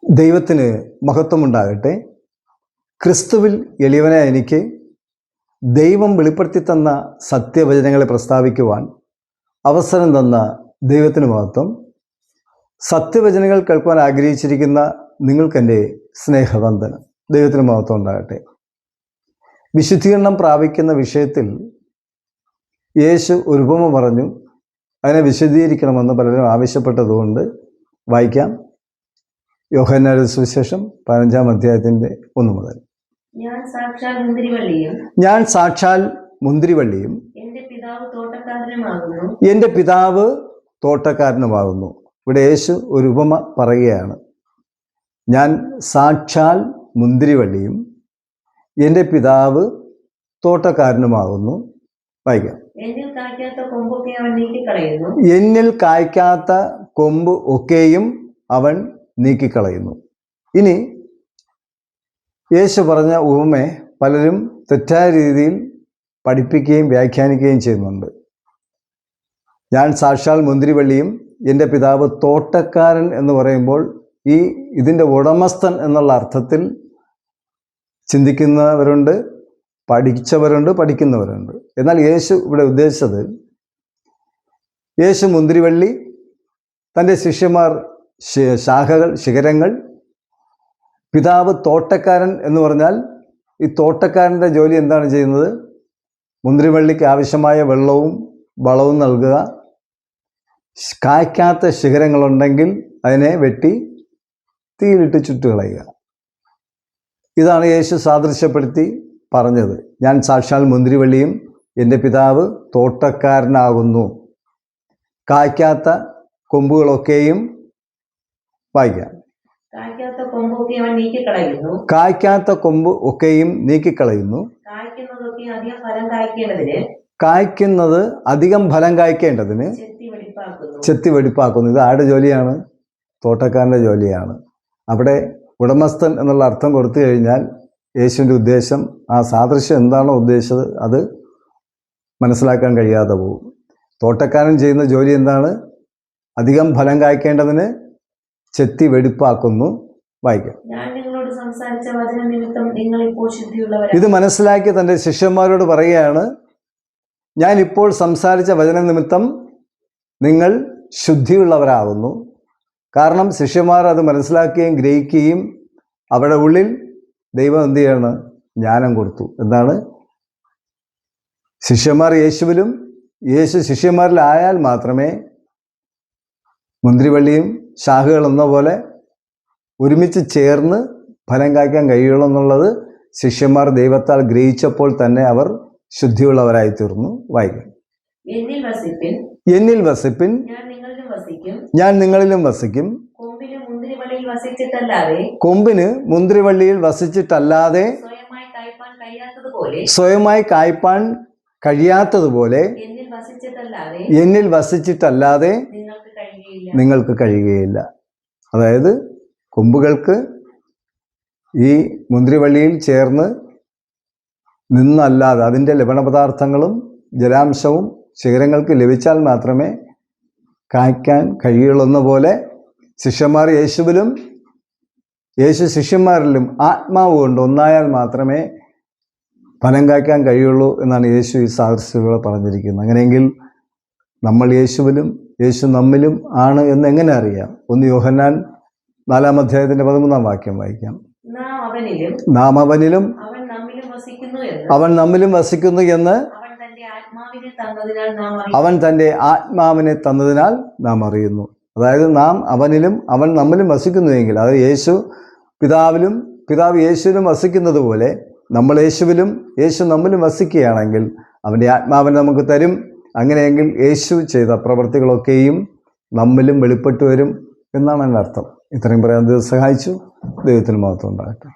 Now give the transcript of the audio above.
ദൈവത്തിന് മഹത്വമുണ്ടാകട്ടെ. ക്രിസ്തുവിൽ എളിയവനായ എനിക്ക് ദൈവം വെളിപ്പെടുത്തി തന്ന സത്യവചനങ്ങളെ പ്രസ്താവിക്കുവാൻ അവസരം തന്ന ദൈവത്തിന് മഹത്വം. സത്യവചനങ്ങൾ കേൾക്കുവാൻ ആഗ്രഹിച്ചിരിക്കുന്ന നിങ്ങൾക്കെൻ്റെ സ്നേഹവന്ദനം. ദൈവത്തിന് മഹത്വം ഉണ്ടാകട്ടെ. വിശുദ്ധീകരണം പ്രാപിക്കുന്ന വിഷയത്തിൽ യേശു ഒരു ഉപമ പറഞ്ഞു. അതിനെ വിശദീകരിക്കണമെന്ന് പലരും ആവശ്യപ്പെട്ടതുകൊണ്ട് വായിക്കാം. യോഹന്നാന്റെ സുവിശേഷം 15-ാം അധ്യായത്തിൻ്റെ 1 മുതൽ. ഞാൻ സാക്ഷാൽ മുന്തിരിവള്ളിയും എൻ്റെ പിതാവ് തോട്ടക്കാരനുമാകുന്നു. ഇവിടെ യേശു ഒരു ഉപമ പറയുകയാണ്. ഞാൻ സാക്ഷാൽ മുന്തിരിവള്ളിയും എൻ്റെ പിതാവ് തോട്ടക്കാരനുമാകുന്നു. വായിക്കാം. എന്നിൽ കായ്ക്കാത്ത കൊമ്പ് ഒക്കെയും അവൻ നീക്കിക്കളയുന്നു. ഇനി യേശു പറഞ്ഞ ഉപമയെ പലരും തെറ്റായ രീതിയിൽ പഠിപ്പിക്കുകയും വ്യാഖ്യാനിക്കുകയും ചെയ്യുന്നുണ്ട്. ഞാൻ സാക്ഷാൽ മുന്തിരിവള്ളിയും എൻ്റെ പിതാവ് തോട്ടക്കാരൻ എന്ന് പറയുമ്പോൾ ഇതിൻ്റെ ഉടമസ്ഥൻ എന്നുള്ള അർത്ഥത്തിൽ ചിന്തിക്കുന്നവരുണ്ട്, പഠിച്ചവരുണ്ട്, പഠിക്കുന്നവരുണ്ട്. എന്നാൽ യേശു ഇവിടെ ഉദ്ദേശിച്ചത്, യേശു മുന്തിരിവള്ളി, തൻ്റെ ശിഷ്യന്മാർ ശാഖകൾ, ശിഖരങ്ങൾ, പിതാവ് തോട്ടക്കാരൻ എന്ന് പറഞ്ഞാൽ ഈ തോട്ടക്കാരൻ്റെ ജോലി എന്താണ് ചെയ്യുന്നത്? മുന്തിരിവള്ളിക്ക് ആവശ്യമായ വെള്ളവും വളവും നൽകുക. കായ്ക്കാത്ത ശിഖരങ്ങളുണ്ടെങ്കിൽ അതിനെ വെട്ടി തീയിലിട്ട് ചുട്ടുകളയുക. ഇതാണ് യേശു സാദൃശ്യപ്പെടുത്തി പറഞ്ഞത്. ഞാൻ സാക്ഷാൽ മുന്തിരിവള്ളിയും എൻ്റെ പിതാവ് തോട്ടക്കാരനാകുന്നു. കായ്ക്കാത്ത കൊമ്പുകളൊക്കെയും വായിക്കാം. കായ്ക്കാത്ത കൊമ്പ് ഒക്കെയും നീക്കിക്കളയുന്നു. കായ്ക്കുന്നത് അധികം ഫലം കായ്ക്കേണ്ടതിന് ചെത്തി വെടിപ്പാക്കുന്നു. ഇത് ആരുടെ ജോലിയാണ്? തോട്ടക്കാരൻ്റെ ജോലിയാണ്. അവിടെ ഉടമസ്ഥൻ എന്നുള്ള അർത്ഥം കൊടുത്തു കഴിഞ്ഞാൽ യേശുവിൻ്റെ ഉദ്ദേശം, ആ സാദൃശ്യം എന്താണോ ഉദ്ദേശിച്ചത് അത് മനസ്സിലാക്കാൻ കഴിയാതെ പോകും. തോട്ടക്കാരൻ ചെയ്യുന്ന ജോലി എന്താണ്? അധികം ഫലം കായ്ക്കേണ്ടതിന് ചെത്തി വെടിപ്പാക്കുന്നു. വായിക്കാം. ഇത് മനസ്സിലാക്കി തൻ്റെ ശിഷ്യന്മാരോട് പറയുകയാണ്, ഞാൻ ഇപ്പോൾ സംസാരിച്ച വചന നിമിത്തം നിങ്ങൾ ശുദ്ധിയുള്ളവരാകുന്നു. കാരണം ശിഷ്യന്മാർ അത് മനസ്സിലാക്കുകയും ഗ്രഹിക്കുകയും അവരുടെ ഉള്ളിൽ ദൈവം എന്ത് ചെയ്യാണ്? ജ്ഞാനം കൊടുത്തു. എന്താണ്? ശിഷ്യന്മാർ യേശുവിലും യേശു ശിഷ്യന്മാരിലായാൽ മാത്രമേ മുന്തിരിവള്ളിയും ശാഖകൾ എന്ന പോലെ ഒരുമിച്ച് ചേർന്ന് ഫലം കായ്ക്കാൻ കഴിയുള്ളൂ എന്നുള്ളത് ശിഷ്യന്മാർ ദൈവത്താൽ ഗ്രഹിച്ചപ്പോൾ തന്നെ അവർ ശുദ്ധിയുള്ളവരായി തീർന്നു. വായിക്കാം. എന്നിൽ വസിപ്പിൻ, ഞാൻ നിങ്ങളിലും വസിക്കും. കൊമ്പിന് മുന്തിരിവള്ളിയിൽ വസിച്ചിട്ടല്ലാതെ സ്വയമായി കായ്പാൻ കഴിയാത്തതുപോലെ എന്നിൽ വസിച്ചിട്ടല്ലാതെ നിങ്ങൾക്ക് കഴിയുകയില്ല. അതായത് കൊമ്പുകൾക്ക് ഈ മുന്തിരിവള്ളിയിൽ ചേർന്ന് നിന്നല്ലാതെ അതിൻ്റെ ലവണപദാർത്ഥങ്ങളും ജലാംശവും ശിഖരങ്ങൾക്ക് ലഭിച്ചാൽ മാത്രമേ കായ്ക്കാൻ കഴിയുള്ളെന്ന പോലെ ശിഷ്യന്മാർ യേശുവിലും യേശു ശിഷ്യന്മാരിലും ആത്മാവ് കൊണ്ട് ഒന്നായാൽ മാത്രമേ ഫലം കായ്ക്കാൻ കഴിയുള്ളൂ എന്നാണ് യേശു ഈ സാദൃശ്യങ്ങളെ പറഞ്ഞിരിക്കുന്നത്. അങ്ങനെയെങ്കിൽ നമ്മൾ യേശുവിലും യേശു നമ്മിലും ആണ് എന്ന് എങ്ങനെ അറിയാം? 1 യോഹന്നാൻ 4-ാം അധ്യായത്തിൻ്റെ 13-ാം വാക്യം വായിക്കാം. നാം അവനിലും അവൻ നമ്മിലും വസിക്കുന്നു എന്ന് അവൻ തൻ്റെ ആത്മാവിനെ തന്നതിനാൽ നാം അറിയുന്നു. അതായത് നാം അവനിലും അവൻ നമ്മിലും വസിക്കുന്നുവെങ്കിൽ, അത് യേശു പിതാവിലും പിതാവ് യേശുവിലും വസിക്കുന്നത് പോലെ നമ്മൾ യേശുവിലും യേശു നമ്മിലും വസിക്കുകയാണെങ്കിൽ അവൻ്റെ ആത്മാവിനെ നമുക്ക് തരും. അങ്ങനെയെങ്കിൽ യേശു ചെയ്ത പ്രവൃത്തികളൊക്കെയും നമ്മിലും വെളിപ്പെട്ടു വരും എന്നാണ് എൻ്റെ അർത്ഥം. ഇത്രയും പറയാൻ ദൈവം സഹായിച്ചു. ദൈവത്തിന് മഹത്വം ഉണ്ടാകട്ടെ.